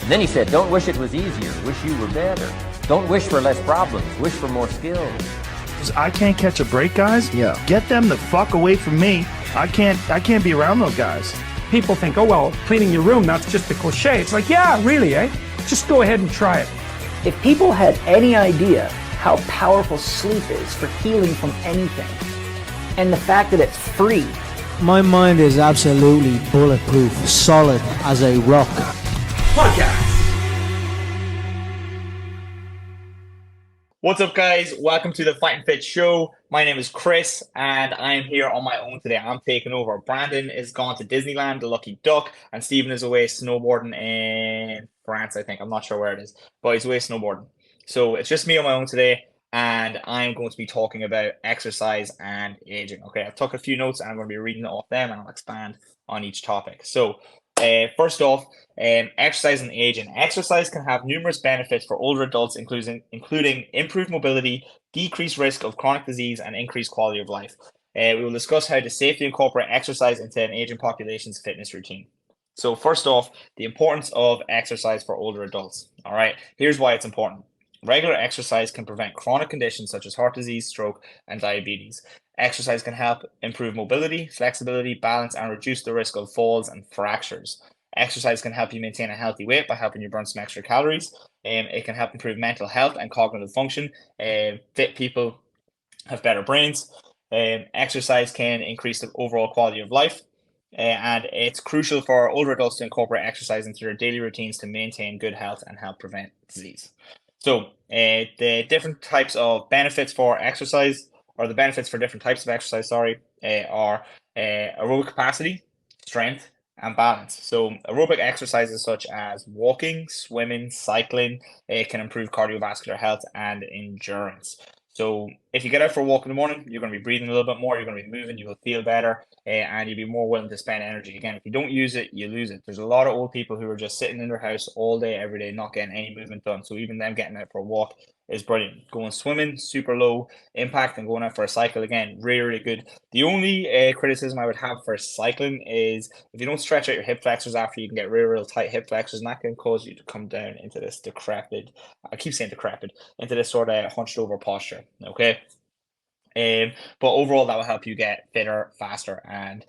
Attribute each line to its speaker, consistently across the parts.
Speaker 1: And then he said, don't wish it was easier, wish you were better. Don't wish for less problems, wish for more skills.
Speaker 2: I can't catch a break, guys.
Speaker 3: Yeah.
Speaker 2: Get them the fuck away from me. I can't be around those guys.
Speaker 4: People think, oh, well, cleaning your room, that's just a cliche. It's like, yeah, really, eh? Just go ahead and try it.
Speaker 5: If people had any idea how powerful sleep is for healing from anything, and the fact that it's free.
Speaker 3: My mind is absolutely bulletproof, solid as a rock.
Speaker 6: Podcast. What's up, guys? Welcome to the Fight and Fit Show. My name is Chris, and I'm here on my own today. I'm taking over. Brandon is gone to Disneyland, the lucky duck, and Stephen is away snowboarding in France, I think. I'm not sure where it is, but he's away snowboarding. So it's just me on my own today, and I'm going to be talking about exercise and aging. Okay, I've took a few notes, and I'm going to be reading off them, and I'll expand on each topic. So first off, exercise and aging. Exercise can have numerous benefits for older adults, including improved mobility, decreased risk of chronic disease, and increased quality of life. We will discuss how to safely incorporate exercise into an aging population's fitness routine. So first off, the importance of exercise for older adults. All right, here's why it's important. Regular exercise can prevent chronic conditions such as heart disease, stroke, and diabetes. Exercise can help improve mobility, flexibility, balance, and reduce the risk of falls and fractures. Exercise can help you maintain a healthy weight by helping you burn some extra calories. It can help improve mental health and cognitive function. Fit people have better brains. Exercise can increase the overall quality of life. And it's crucial for older adults to incorporate exercise into their daily routines to maintain good health and help prevent disease. So the different types of benefits for exercise, or the benefits for different types of exercise, are aerobic capacity, strength, and balance. So aerobic exercises such as walking, swimming, cycling, can improve cardiovascular health and endurance. So if you get out for a walk in the morning, you're going to be breathing a little bit more, you're going to be moving, you will feel better, and you'll be more willing to spend energy. Again, if you don't use it, you lose it. There's a lot of old people who are just sitting in their house all day, every day, not getting any movement done. So even them getting out for a walk is brilliant. Going swimming, super low impact, and going out for a cycle, again, really, really good. The only criticism I would have for cycling is if you don't stretch out your hip flexors after, you can get real tight hip flexors, and that can cause you to come down into this decrepit, I keep saying decrepit, into this sort of hunched over posture, okay? But overall, that will help you get fitter, faster, and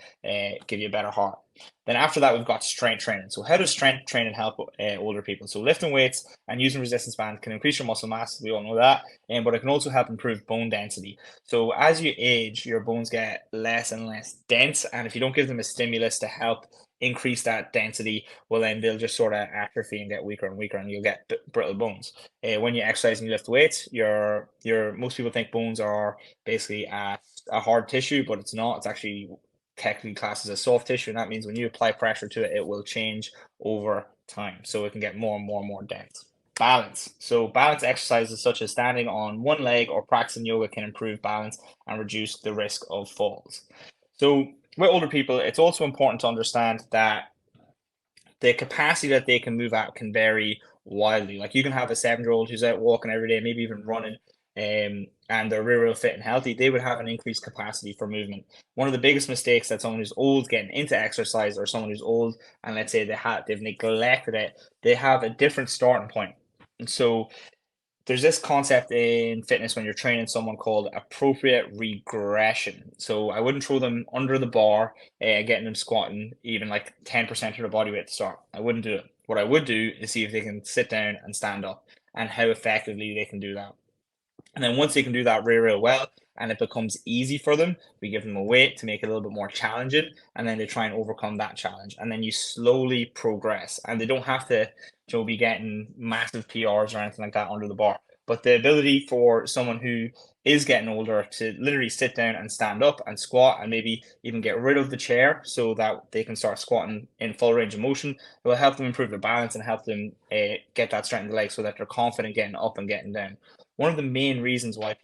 Speaker 6: give you a better heart. Then after that, we've got strength training. So how does strength training help older people? So lifting weights and using resistance bands can increase your muscle mass. We all know that. But it can also help improve bone density. So as you age, your bones get less and less dense. And if you don't give them a stimulus to help increase that density, well, then they'll just sort of atrophy and get weaker and weaker, and you'll get brittle bones. When you exercise and you lift weights, most people think bones are basically a hard tissue, but it's not. It's actually technically classed as a soft tissue, and that means when you apply pressure to it, it will change over time. So it can get more and more and more dense. Balance. So balance exercises such as standing on one leg or practicing yoga can improve balance and reduce the risk of falls. So with older people, it's also important to understand that the capacity that they can move at can vary wildly. Like you can have a 7-year-old who's out walking every day, maybe even running, and they're real fit and healthy. They would have an increased capacity for movement. One of the biggest mistakes that someone who's old getting into exercise, or someone who's old and let's say they've neglected it, they have a different starting point. And so there's this concept in fitness when you're training someone called appropriate regression. So I wouldn't throw them under the bar, getting them squatting even like 10% of their body weight to start. I wouldn't do it. What I would do is see if they can sit down and stand up, and how effectively they can do that. And then once they can do that really well, and it becomes easy for them, we give them a weight to make it a little bit more challenging, and then they try and overcome that challenge. And then you slowly progress, and they don't have to be getting massive PRs or anything like that under the bar. But the ability for someone who is getting older to literally sit down and stand up and squat, and maybe even get rid of the chair so that they can start squatting in full range of motion, it will help them improve their balance and help them get that strength in the legs so that they're confident getting up and getting down. One of the main reasons why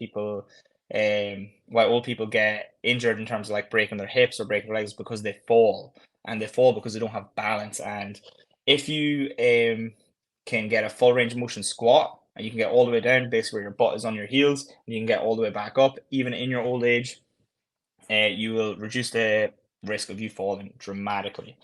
Speaker 6: old people get injured in terms of like breaking their hips or breaking their legs is because they fall, and they fall because they don't have balance. And if you can get a full range of motion squat, and you can get all the way down, basically where your butt is on your heels, and you can get all the way back up, even in your old age, you will reduce the risk of you falling dramatically.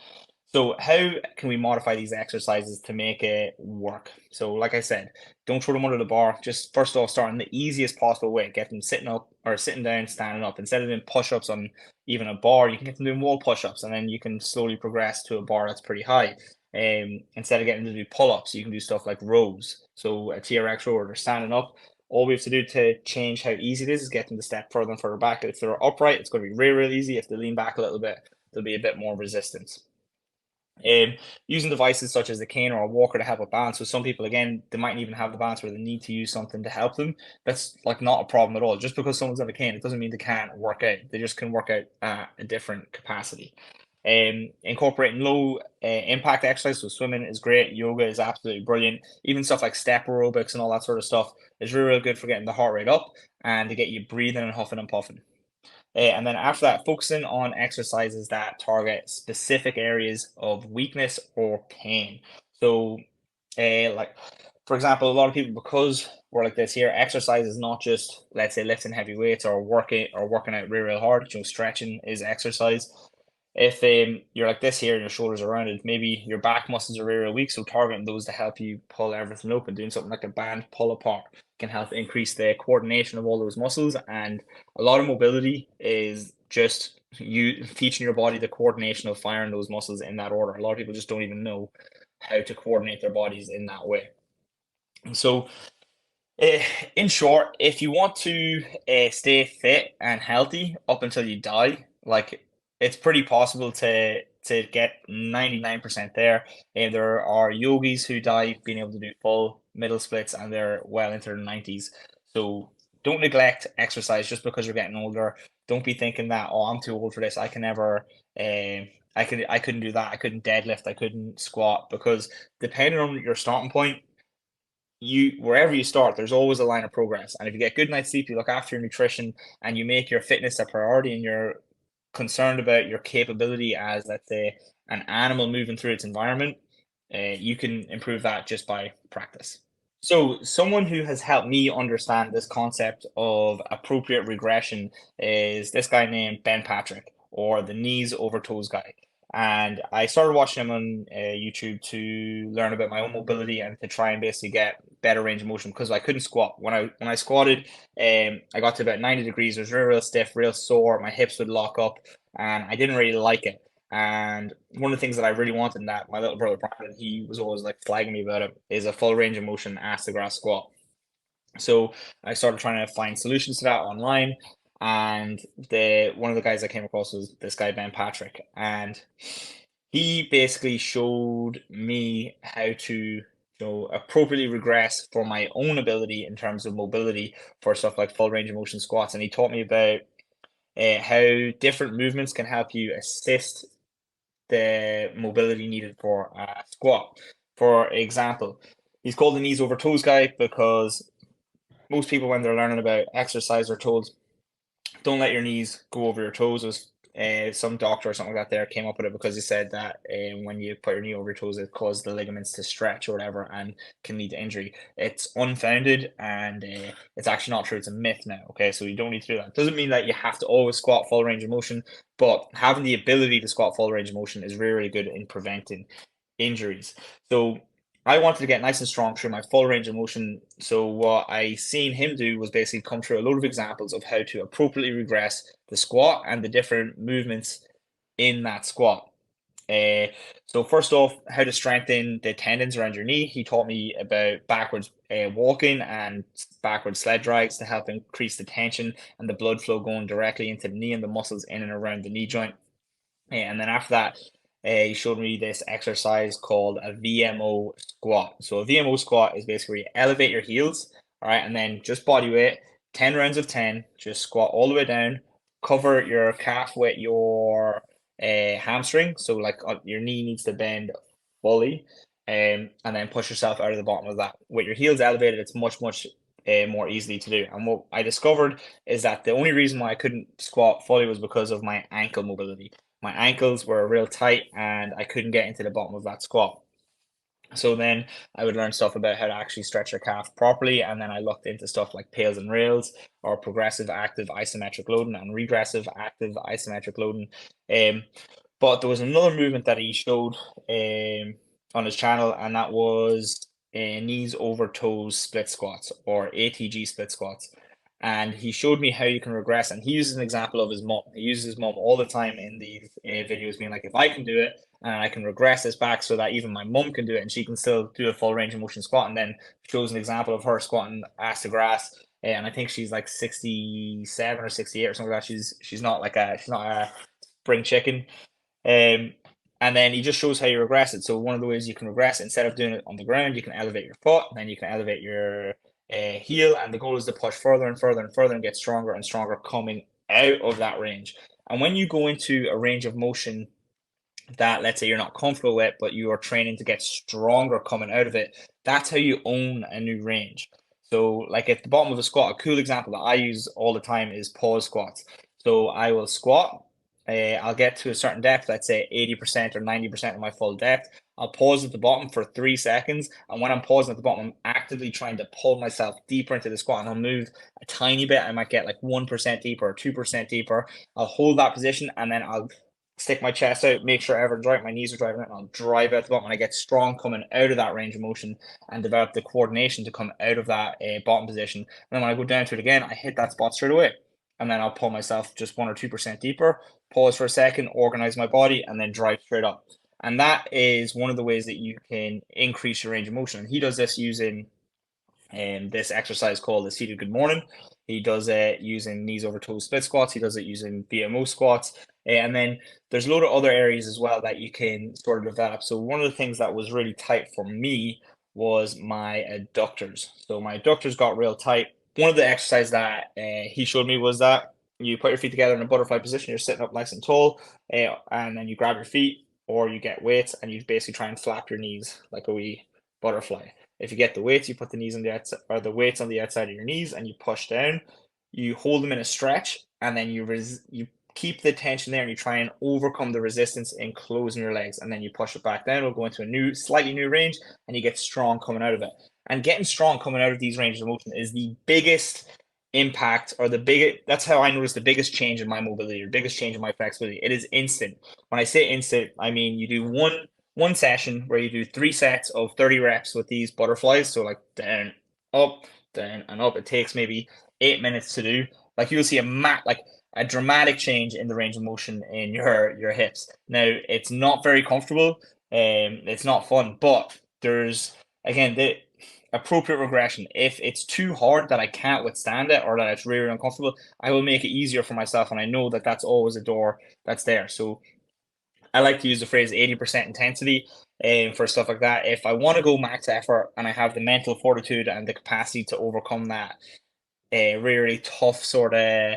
Speaker 6: So how can we modify these exercises to make it work? So like I said, don't throw them under the bar. Just first off, start in the easiest possible way. Get them sitting up or sitting down, standing up. Instead of doing push-ups on even a bar, you can get them doing wall push-ups, and then you can slowly progress to a bar that's pretty high. Instead of getting them to do pull-ups, you can do stuff like rows. So a TRX row, or they're standing up. All we have to do to change how easy it is get them to step further and further back. If they're upright, it's going to be really, really easy. If they lean back a little bit, there'll be a bit more resistance. Using devices such as a cane or a walker to help with balance. So some people, again, they might even have the balance where they need to use something to help them. That's like not a problem at all. Just because someone's got a cane, it doesn't mean they can't work out. They just can work out at a different capacity. Incorporating low impact exercise, so swimming is great, yoga is absolutely brilliant. Even stuff like step aerobics and all that sort of stuff is really, really good for getting the heart rate up and to get you breathing and huffing and puffing. And then after that, focusing on exercises that target specific areas of weakness or pain. So, like, for example, a lot of people, because we're like this here, exercise is not just, let's say, lifting heavy weights or working out really, really hard. Stretching is exercise. If you're like this here and your shoulders are rounded, maybe your back muscles are really, really weak, so targeting those to help you pull everything open, doing something like a band pull apart can help increase the coordination of all those muscles. And a lot of mobility is just you teaching your body the coordination of firing those muscles in that order. A lot of people just don't even know how to coordinate their bodies in that way. So in short, if you want to stay fit and healthy up until you die, like, it's pretty possible to get 99% there. And there are yogis who die being able to do full middle splits, and they're well into their 90s. So don't neglect exercise just because you're getting older. Don't be thinking that, oh, I'm too old for this. I can never, I couldn't do that. I couldn't deadlift. I couldn't squat. Because depending on your starting point, wherever you start, there's always a line of progress. And if you get good night's sleep, you look after your nutrition, and you make your fitness a priority, and you're concerned about your capability as, let's say, an animal moving through its environment, you can improve that just by practice. So someone who has helped me understand this concept of appropriate regression is this guy named Ben Patrick, or the knees over toes guy. And I started watching him on YouTube to learn about my own mobility and to try and basically get better range of motion, because I couldn't squat. When I squatted, I got to about 90 degrees. It was real stiff, real sore. My hips would lock up, and I didn't really like it. And one of the things that I really wanted, and that my little brother Brandon, he was always like flagging me about it, is a full range of motion ass to grass squat. So I started trying to find solutions to that online. And one of the guys I came across was this guy, Ben Patrick. And he basically showed me how to appropriately regress for my own ability in terms of mobility for stuff like full range of motion squats. And he taught me about how different movements can help you assist the mobility needed for a squat. For example, he's called the knees over toes guy because most people, when they're learning about exercise, are told, don't let your knees go over your toes. Some doctor or something like that there came up with it because he said that when you put your knee over your toes, it causes the ligaments to stretch or whatever and can lead to injury. It's unfounded, and it's actually not true. It's a myth now. Okay, so you don't need to do that. It doesn't mean that you have to always squat full range of motion, but having the ability to squat full range of motion is really, really good in preventing injuries. So I wanted to get nice and strong through my full range of motion. So what I seen him do was basically come through a load of examples of how to appropriately regress the squat and the different movements in that squat. So first off, how to strengthen the tendons around your knee. He taught me about backwards walking and backward sled drags to help increase the tension and the blood flow going directly into the knee and the muscles in and around the knee joint. And then after that, he showed me this exercise called a VMO squat. So a VMO squat is basically where you elevate your heels, all right, and then just body weight, 10 rounds of 10, just squat all the way down, cover your calf with your hamstring. So like your knee needs to bend fully, and then push yourself out of the bottom of that. With your heels elevated, it's much more easily to do. And what I discovered is that the only reason why I couldn't squat fully was because of my ankle mobility. My ankles were real tight and I couldn't get into the bottom of that squat. So then I would learn stuff about how to actually stretch your calf properly. And then I looked into stuff like pails and rails, or progressive active isometric loading and regressive active isometric loading. But there was another movement that he showed on his channel, and that was knees over toes split squats, or ATG split squats. And he showed me how you can regress. And he uses an example of his mom. He uses his mom all the time in these videos, being like, if I can do it and I can regress this back so that even my mom can do it and she can still do a full range of motion squat. And then shows an example of her squatting ass to grass. And I think she's like 67 or 68 or something like that. She's not a spring chicken. And then he just shows how you regress it. So one of the ways you can regress, instead of doing it on the ground, you can elevate your foot, and then you can elevate your heel, and the goal is to push further and further and further and get stronger and stronger coming out of that range. And when you go into a range of motion that, let's say, you're not comfortable with, but you are training to get stronger coming out of it, that's how you own a new range. So like at the bottom of a squat, a cool example that I use all the time is pause squats. So I will squat, I'll get to a certain depth, let's say 80% or 90% of my full depth. I'll pause at the bottom for 3 seconds. And when I'm pausing at the bottom, I'm actively trying to pull myself deeper into the squat, and I'll move a tiny bit. I might get like 1% deeper or 2% deeper. I'll hold that position, and then I'll stick my chest out, make sure everything's right, my knees are driving it, and I'll drive out the bottom, and I get strong coming out of that range of motion and develop the coordination to come out of that bottom position. And then when I go down to it again, I hit that spot straight away. And then I'll pull myself just 1 or 2% deeper, pause for a second, organize my body, and then drive straight up. And that is one of the ways that you can increase your range of motion. And he does this using this exercise called the seated good morning. He does it using knees over toes split squats. He does it using BMO squats. And then there's a load of other areas as well that you can sort of develop. So one of the things that was really tight for me was my adductors. So my adductors got real tight. One of the exercises that he showed me was that you put your feet together in a butterfly position. You're sitting up nice and tall, and then you grab your feet, or you get weights, and you basically try and flap your knees like a wee butterfly. If you get the weights, you put the knees on the outside, or the weights on the outside of your knees, and you push down. You hold them in a stretch, and then you keep the tension there, and you try and overcome the resistance in closing your legs, and then you push it back down. It'll go into a slightly new range, and you get strong coming out of it. And getting strong coming out of these ranges of motion is the biggest impact, or that's how I notice the biggest change in my mobility, or biggest change in my flexibility. It is instant. When I say instant, I mean you do one session where you do 3 sets of 30 reps with these butterflies. So like down, and up. It takes maybe 8 minutes to do. Like you'll see a dramatic change in the range of motion in your hips. Now it's not very comfortable, it's not fun, but there's, again, the appropriate regression. If it's too hard that I can't withstand it, or that it's really uncomfortable, I will make it easier for myself, and I know that that's always a door that's there. So I like to use the phrase 80% intensity for stuff like that. If I want to go max effort and I have the mental fortitude and the capacity to overcome that really tough sort of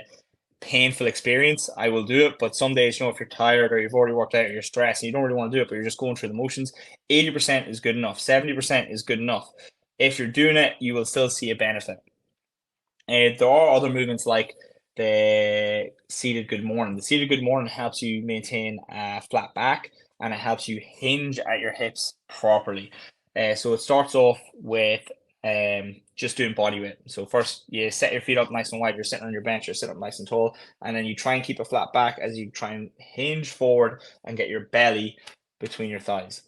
Speaker 6: painful experience, I will do it. But some days, if you're tired or you've already worked out or you're stressed and you don't really want to do it, but you're just going through the motions, 80% is good enough. 70% is good enough. If you're doing it, you will still see a benefit. There are other movements like the seated good morning. The seated good morning helps you maintain a flat back, and it helps you hinge at your hips properly. So it starts off with just doing body weight. So first you set your feet up nice and wide, you're sitting on your bench, you're sitting up nice and tall, and then you try and keep a flat back as you try and hinge forward and get your belly between your thighs.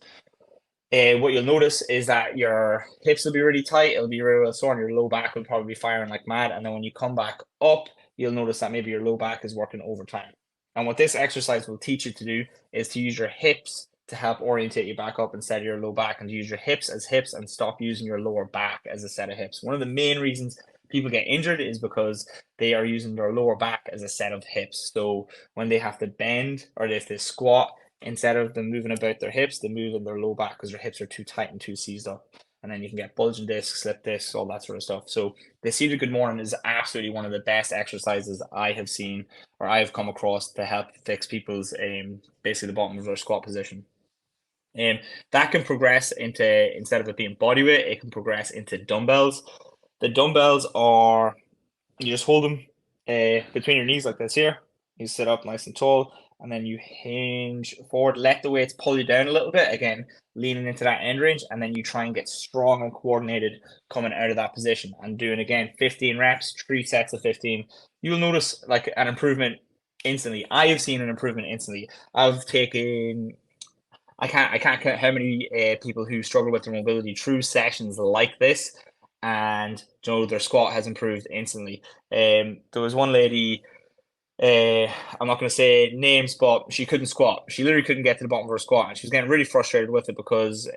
Speaker 6: What you'll notice is that your hips will be really tight, it'll be really well sore, and your low back will probably be firing like mad. And then when you come back up, you'll notice that maybe your low back is working overtime. And what this exercise will teach you to do is to use your hips to help orientate you back up instead of your low back, and to use your hips as hips and stop using your lower back as a set of hips. One of the main reasons people get injured is because they are using their lower back as a set of hips. So when they have to bend, or if they squat, instead of them moving about their hips, they move in their low back because their hips are too tight and too seized up. And then you can get bulging discs, slip discs, all that sort of stuff. So the seated good morning is absolutely one of the best exercises I have seen, or I have come across, to help fix people's basically the bottom of their squat position. That can progress into, instead of it being body weight, it can progress into dumbbells. The dumbbells are, you just hold them between your knees like this here. You sit up nice and tall, and then you hinge forward, let the weights pull you down a little bit, again, leaning into that end range, and then you try and get strong and coordinated coming out of that position, and doing, again, 15 reps, 3 sets of 15. You'll notice like an improvement instantly. I have seen an improvement instantly. I've taken I can't count how many people who struggle with their mobility through sessions like this, and their squat has improved instantly. There was one lady. I'm not going to say names, but she couldn't squat. She literally couldn't get to the bottom of her squat, and she was getting really frustrated with it because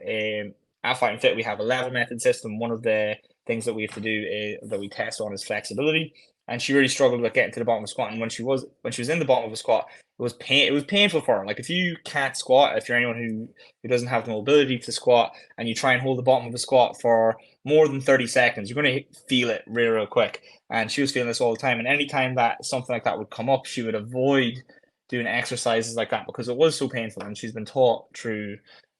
Speaker 6: at Fight and Fit we have a level method system. One of the things that we have to do that we test on is flexibility, and she really struggled with getting to the bottom of the squat. And when she was in the bottom of the squat, it was painful for her. Like if you can't squat, if you're anyone who doesn't have the mobility to squat, and you try and hold the bottom of the squat for more than 30 seconds, you're going to feel it real quick. And she was feeling this all the time. And anytime that something like that would come up, she would avoid doing exercises like that because it was so painful. And she's been taught through,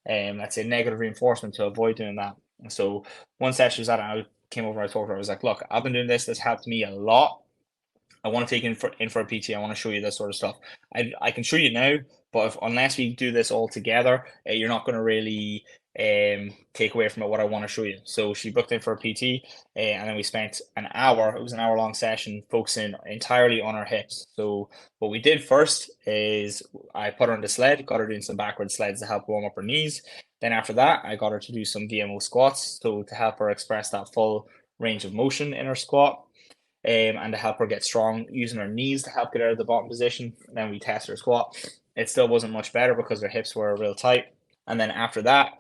Speaker 6: let's say, negative reinforcement to avoid doing that. So one session she was at, I came over, I told her, I was like, look, I've been doing this. This helped me a lot. I want to take in for a PT. I want to show you this sort of stuff. I can show you now, but unless we do this all together, you're not going to really take away from it what I want to show you. So she booked in for a PT, and then we spent an hour. It was an hour-long session focusing entirely on her hips. So what we did first is I put her on the sled, got her doing some backward sleds to help warm up her knees. Then after that, I got her to do some VMO squats, so to help her express that full range of motion in her squat. And to help her get strong, using her knees to help get out of the bottom position. And then we tested her squat. It still wasn't much better because her hips were real tight. And then after that,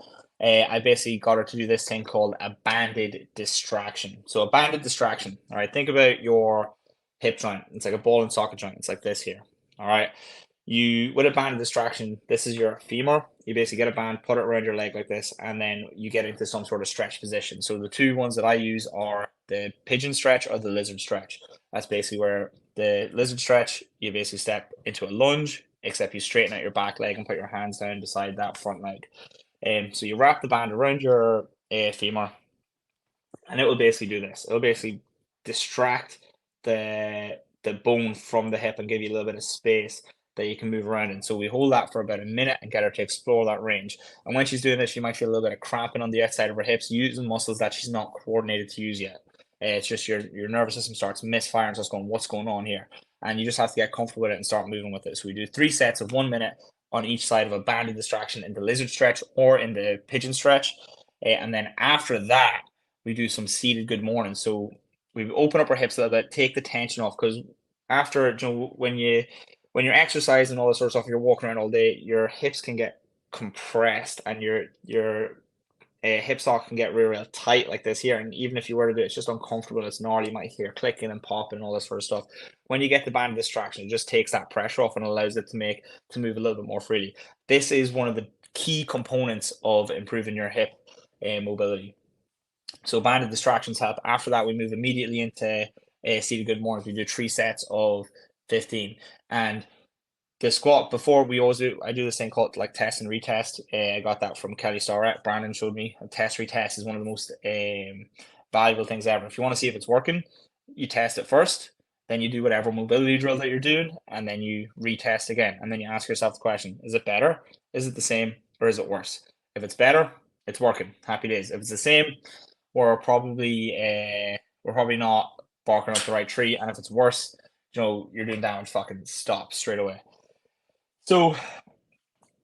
Speaker 6: I basically got her to do this thing called a banded distraction. So a banded distraction, all right, think about your hip joint. It's like a ball and socket joint. It's like this here, all right? With a banded distraction, this is your femur. You basically get a band, put it around your leg like this, and then you get into some sort of stretch position. So the two ones that I use are the pigeon stretch or the lizard stretch. That's basically where the lizard stretch, you basically step into a lunge, except you straighten out your back leg and put your hands down beside that front leg. So you wrap the band around your femur, and it will basically do this. It'll basically distract the bone from the hip and give you a little bit of space that you can move around in. So we hold that for about a minute and get her to explore that range. And when she's doing this, she might feel a little bit of cramping on the outside of her hips, using muscles that she's not coordinated to use yet. It's just your nervous system starts misfiring, starts going, what's going on here? And you just have to get comfortable with it and start moving with it. So we do 3 sets of 1 minute on each side of a banded distraction in the lizard stretch or in the pigeon stretch. And then after that, we do some seated good morning. So we open up our hips a little bit, take the tension off, because after, when you're exercising all this sort of stuff, you're walking around all day, your hips can get compressed and your hip socket can get real tight like this here. And even if you were to do it, it's just uncomfortable. It's gnarly. You might hear clicking and popping and all this sort of stuff. When you get the banded distraction, it just takes that pressure off and allows it to move a little bit more freely. This is one of the key components of improving your hip mobility. So banded distractions help. After that, we move immediately into seated good mornings. We do 3 sets of 15. And the squat, before I do this thing called like test and retest. I got that from Kelly Starrett. Brandon showed me a test retest is one of the most valuable things ever. If you want to see if it's working, you test it first, then you do whatever mobility drill that you're doing, and then you retest again. And then you ask yourself the question, is it better? Is it the same? Or is it worse? If it's better, it's working. Happy days. If it's the same, we're probably not barking up the right tree. And if it's worse, you're doing damage, fucking stop straight away. So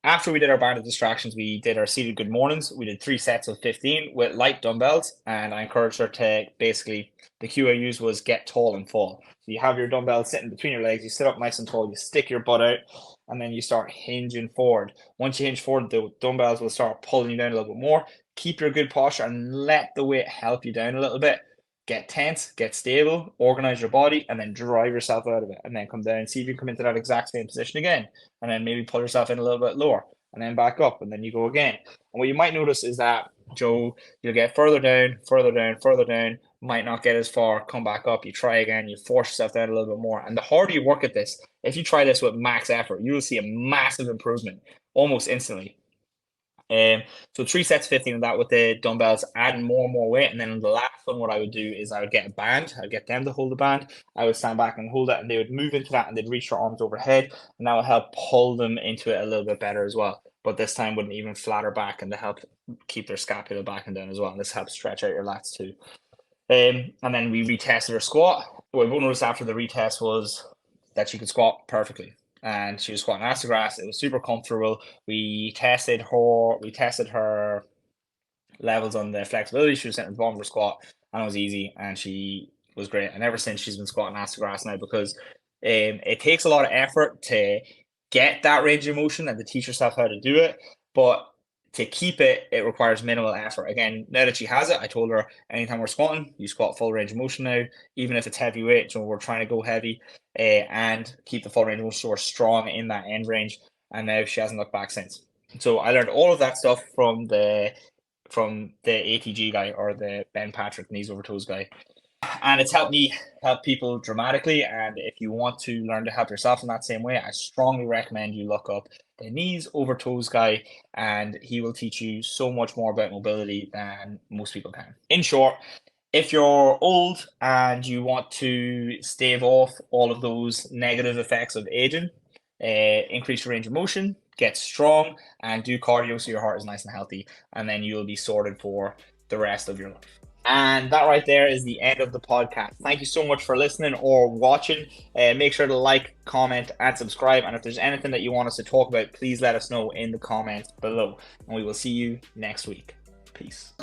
Speaker 6: after we did our banded distractions, we did our seated good mornings. We did 3 sets of 15 with light dumbbells, and I encouraged her to basically, the cue I used was get tall and fall. So you have your dumbbells sitting between your legs, you sit up nice and tall, you stick your butt out, and then you start hinging forward. Once you hinge forward, the dumbbells will start pulling you down a little bit more. Keep your good posture and let the weight help you down a little bit. Get tense, get stable, organize your body, and then drive yourself out of it. And then come down, see if you can come into that exact same position again. And then maybe pull yourself in a little bit lower, and then back up, and then you go again. And what you might notice is that, you'll get further down, might not get as far, come back up, you try again, you force yourself down a little bit more. And the harder you work at this, if you try this with max effort, you will see a massive improvement almost instantly. So 3 sets 15 of that with the dumbbells, adding more and more weight. And then the last one, what I would do is I would get a band. I'd get them to hold the band. I would stand back and hold it, and they would move into that, and they'd reach their arms overhead, and that would help pull them into it a little bit better as well. But this time wouldn't even flatter back, and to help keep their scapula back and down as well. And this helps stretch out your lats too. And then we retested our squat. What we noticed after the retest was that she could squat perfectly. And she was squatting acid grass. It was super comfortable. We tested her levels on the flexibility. She was sitting at the bottom of her squat, and it was easy, and she was great. And ever since, she's been squatting acid grass now, because it takes a lot of effort to get that range of motion and to teach yourself how to do it. But to keep it, it requires minimal effort. Again, now that she has it, I told her anytime we're squatting, you squat full range of motion now, even if it's heavy weight. So we're trying to go heavy and keep the full range of motion, so we're strong in that end range. And now she hasn't looked back since. So I learned all of that stuff from the ATG guy, or the Ben Patrick knees over toes guy. And it's helped me help people dramatically. And if you want to learn to help yourself in that same way, I strongly recommend you look up the knees over toes guy, and he will teach you so much more about mobility than most people can. In short, if you're old and you want to stave off all of those negative effects of aging, increase your range of motion, get strong, and do cardio so your heart is nice and healthy, and then you'll be sorted for the rest of your life. And that right there is the end of the podcast. Thank you so much for listening or watching. Make sure to like, comment, and subscribe. And if there's anything that you want us to talk about, please let us know in the comments below. And we will see you next week. Peace.